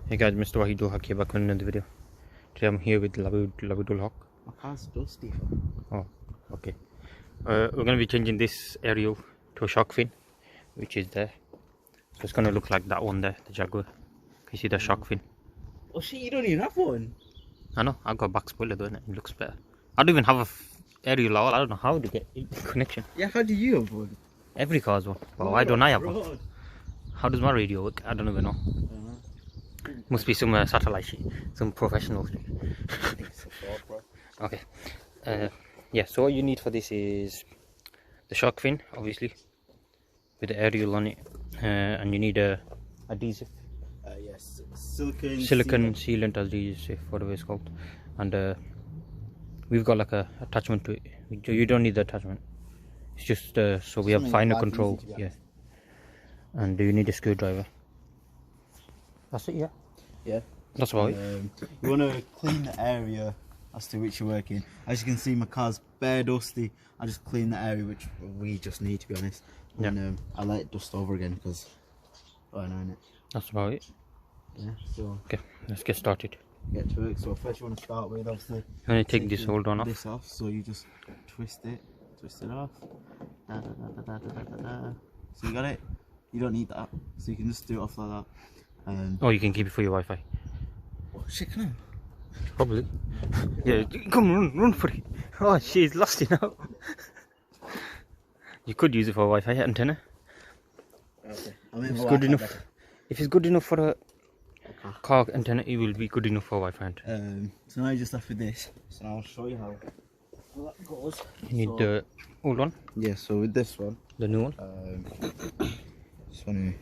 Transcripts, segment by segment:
Hey guys, Mr. Wahidul Haque here back on another video. Today I'm here with Labidul Haq. My car's dusty. Oh, okay. We're going to be changing this aerial to a shark fin, which is there. So it's going to look like that one there, the Jaguar. Can you see the shark fin? Oh shit, you don't even have one. I know, I've got a back spoiler though, and it looks better. I don't even have a aerial at all. I don't know how to get connection. Yeah, how do you have one? Every car has one. Well, why don't I have one? How does my radio work? I don't even know. Must be some satellite shit, some professional shit. Okay. Yeah, so what you need for this is the shark fin, obviously, with the aerial on it, and you need a adhesive. Yes, silicon sealant adhesive, whatever it's called, and we've got like a attachment to it. You don't need the attachment. It's just so we have finer control. Yeah. And you need a screwdriver. That's it, yeah. Yeah. That's about it. You want to clean the area as to which you're working. As you can see, my car's bare dusty. I just clean the area which we just need, to be honest. Yeah. And I let it dust over again because I know it. That's about it. Yeah. So okay, let's get started. Get to it. So first you want to start with, obviously, You want to take this hold on off. This off. So you just twist it off. Da, da, da, da, da, da, da, da. So you got it. You don't need that. So you can just do it off like that. Oh, you can keep it for your Wi-Fi. Oh shit, can I? Probably. Yeah, come on, run for it. Oh, she's lost it now. You could use it for a Wi-Fi antenna. Okay. It's good enough. If it's good enough for a car antenna, it will be good enough for a Wi-Fi antenna. So now you're just left with this. So now I'll show you how that goes. You need the old one? Yeah, so with this one. The new one? Just want to...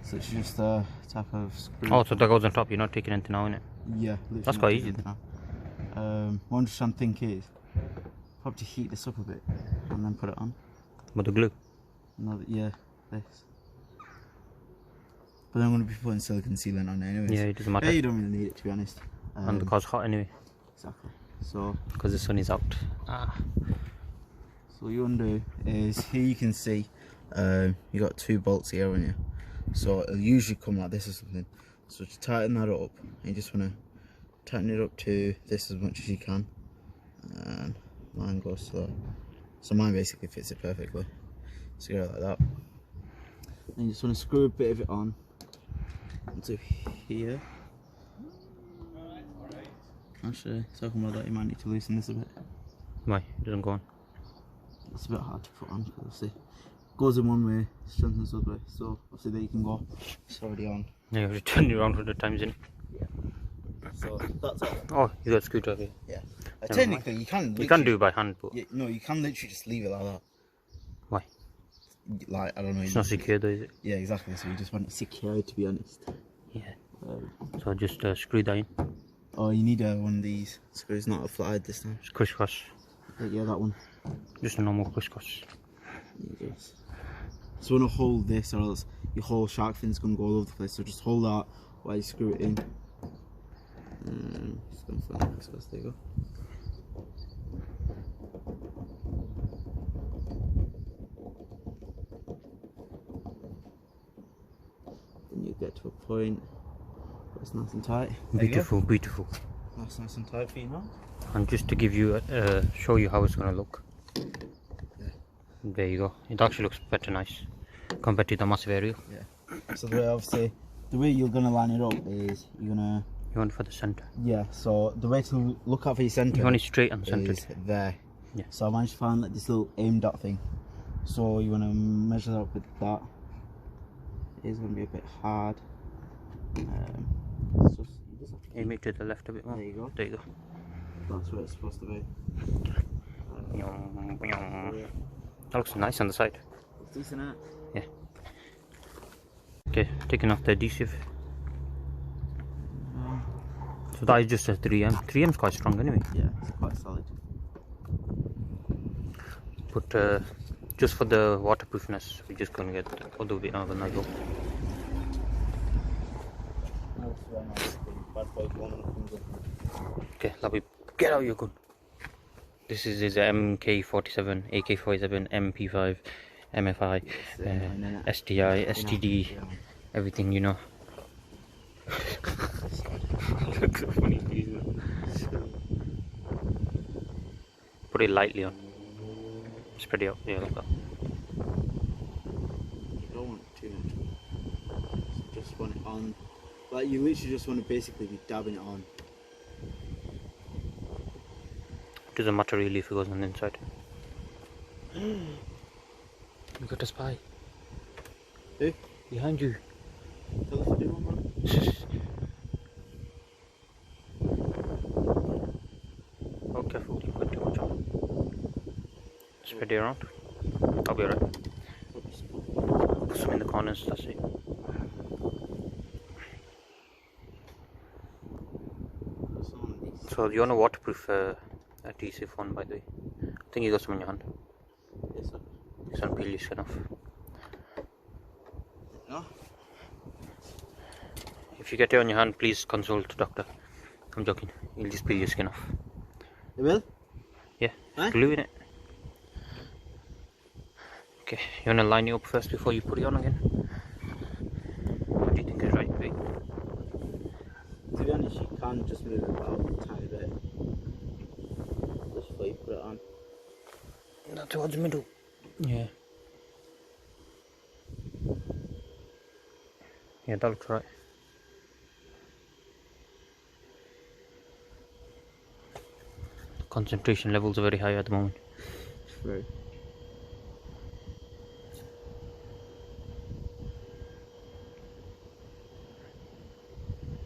So it's just a type of screw. Oh, so that goes on top, you're not taking anything out in it? Yeah. That's quite easy then. What I'm just trying to think is, probably heat this up a bit and then put it on. With the glue? No, yeah, this. But then I'm going to be putting silicon sealant on it anyways. Yeah, it doesn't matter. Yeah, you don't really need it, to be honest. And the car's hot anyway. Exactly. So, because the sun is out. So what you want to do is, here you can see you got two bolts here on you. So it'll usually come like this or something. So to tighten that up, you just want to tighten it up to this as much as you can. And mine goes to that. So mine basically fits it perfectly. So you go like that. And you just want to screw a bit of it on onto here. Actually, talking about that, you might need to loosen this a bit. Why? It doesn't go on. It's a bit hard to put on because obviously it goes in one way, strengthens the other way. So obviously there you can go. It's already on. Yeah, you have to turn it around 100 times in. Yeah. So that's all. Oh, you got a screwdriver. Yeah. Technically, you can. You can do it by hand, but yeah, no, you can literally just leave it like that. Why? Like I don't know. It's not secure though, is it? Yeah, exactly. So you just want it secure, to be honest. Yeah. So just screw that in. Oh, you need one of these screws, not a flathead this time. It's crisscross. Yeah, that one. Just a normal crisscross. Yes. So you want to hold this, or else your whole shark fin's gonna go all over the place. So just hold that while you screw it in. Just going for the next one. There you go. Then you get to a point where it's nice and tight. Beautiful, beautiful. That's nice and tight for you now. And just to give you, show you how it's gonna look. Yeah. There you go. It actually looks better nice compared to the massive aerial. Yeah. So the way obviously, the way you're gonna line it up is you're gonna. You want it for the center. Yeah. So the way to look out for your center. You want it straight and centered. Is there. Yeah. So I managed to find like this little aim dot thing. So you wanna measure that up with that. It is gonna be a bit hard. So you just have to aim it to the left a bit more. There you go. There you go. That's where it's supposed to be. That looks nice on the side. It's decent, isn't it? Yeah. Okay, taking off the adhesive. So that is just a 3M. 3M is quite strong anyway. Yeah, it's quite solid. But just for the waterproofness, we're just going to get all the way out of the nozzle. Okay, let me get out your gun. This is his MK47, AK47, MP5, MFI, STI, STD, everything, you know. looks so funny. Put it lightly on. Spread it out. Yeah, like that. You don't want too much. You just want it on. Like you literally just want to basically be dabbing it on. Doesn't matter really if it goes on the inside. We got a spy. Who? Behind you. Tell us to do one, bro. Oh, careful, you put too much on. Spread it around. I'll be alright. Put some in the corners, that's it. So you want a waterproof adhesive one, by the way. I think you got some in your hand. Yes, sir. This one peel your skin off. No? If you get it on your hand, please consult the doctor. I'm joking. You'll just peel your skin off. It will? Yeah, Huh? glue in it. Okay, you want to line it up first before you put it on again? What do you think is right, Pete? To be honest, you can just move it about a tiny bit. Just before you put it on. Not towards the middle. Yeah. Yeah, that looks right. Concentration levels are very high at the moment. Right.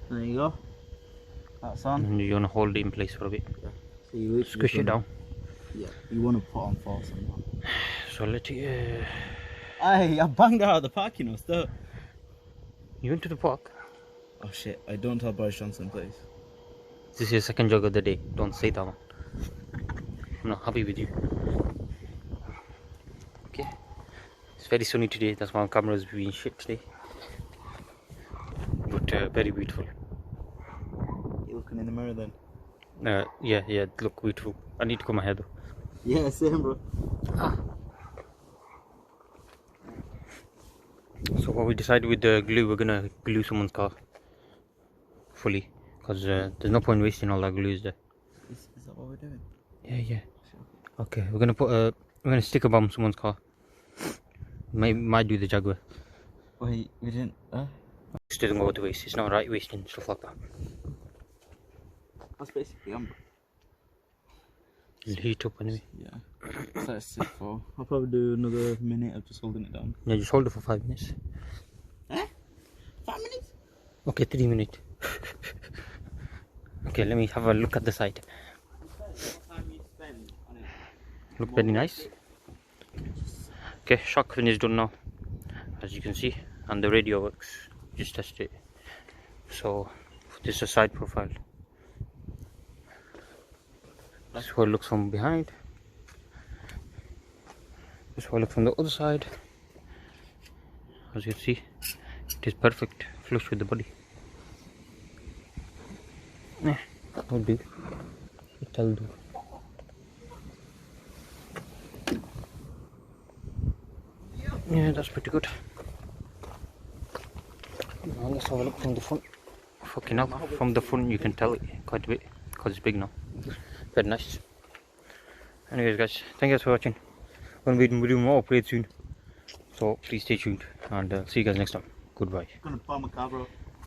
There you go. That's on. And you want to hold it in place for a bit. Yeah. So you Squish it down. Yeah. You want to put on force on that. So let it. Aye, I banged out of the park, you know, still. You went to the park? Oh shit, I don't tell Boris Johnson, please. This is your second jog of the day. Don't say that one. I'm not happy with you. Okay. It's very sunny today. That's why my camera's being shit today. But very beautiful. You looking in the mirror then? Yeah, look beautiful. I need to comb my hair though. Yeah, same, bro. So what we decided with the glue, we're gonna glue someone's car fully, because there's no point wasting all that glue, is there? Is that what we're doing? Yeah. Okay, we're gonna stick a bomb on someone's car. Might do the Jaguar. Wait, we didn't. Just doesn't go to waste. It's not right wasting stuff like that. That's basically on. It'll heat up anyway. Yeah. So let's sit for. I'll probably do another minute of just holding it down. Yeah, just hold it for 5 minutes. 5 minutes? Okay, 3 minutes. Okay, let me have a look at the side. Look very nice. Okay, shock fin is done now, as you can see, and the radio works. Just test it. So this is a side profile. This is how it looks from behind. This is how it looks from the other side. As you can see, it is perfect, flush with the body. Yeah, that will do. It'll do. Yeah, that's pretty good. Now let's have a look from the front. Fucking hell, from the front you can tell it quite a bit because it's big now. Very nice. Anyways guys, thank you guys for watching. We're going to be doing more upgrades soon, so please stay tuned and see you guys next time. Goodbye. I'm gonna bomb a car, bro.